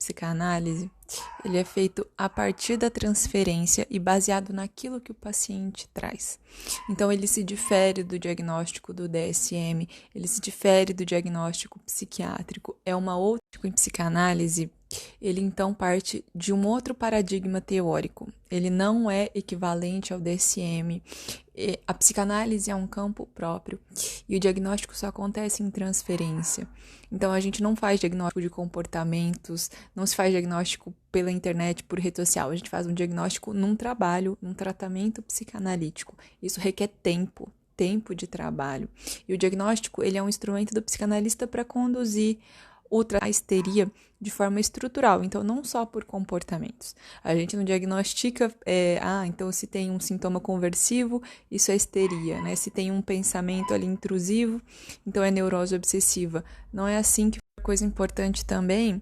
psicanálise, ele é feito a partir da transferência e baseado naquilo que o paciente traz. Então, ele se difere do diagnóstico do DSM, ele se difere do diagnóstico psiquiátrico. É uma outra em psicanálise. Ele então parte de um outro paradigma teórico. Ele não é equivalente ao DSM. A psicanálise é um campo próprio e o diagnóstico só acontece em transferência. Então, a gente não faz diagnóstico de comportamentos, não se faz diagnóstico pela internet, por rede social. A gente faz um diagnóstico num trabalho, num tratamento psicanalítico. Isso requer tempo de trabalho. E o diagnóstico, ele é um instrumento do psicanalista para conduzir a histeria de forma estrutural, então não só por comportamentos. A gente não diagnostica, então se tem um sintoma conversivo, isso é histeria, né? Se tem um pensamento ali intrusivo, então é neurose obsessiva. Não é assim que coisa importante também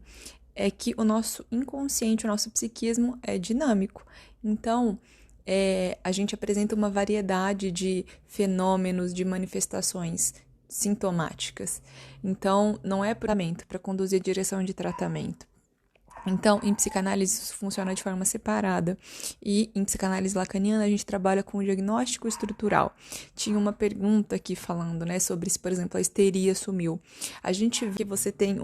é que o nosso inconsciente, o nosso psiquismo é dinâmico. Então, a gente apresenta uma variedade de fenômenos, de manifestações sintomáticas. Então, não é para conduzir a direção de tratamento. Então, em psicanálise, isso funciona de forma separada. E em psicanálise lacaniana, a gente trabalha com o diagnóstico estrutural. Tinha uma pergunta aqui falando, né, sobre se, por exemplo, a histeria sumiu. A gente vê que você tem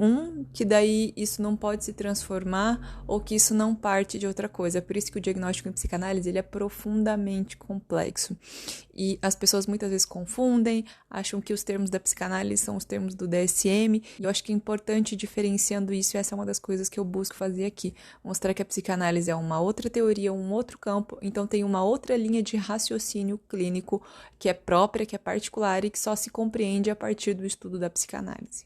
que daí isso não pode se transformar ou que isso não parte de outra coisa. Por isso que o diagnóstico em psicanálise ele é profundamente complexo. E as pessoas muitas vezes confundem, acham que os termos da psicanálise são os termos do DSM. E eu acho que é importante diferenciando isso, e essa é uma das coisas que eu busco fazer aqui. Mostrar que a psicanálise é uma outra teoria, um outro campo, então tem uma outra linha de raciocínio clínico que é própria, que é particular e que só se compreende a partir do estudo da psicanálise.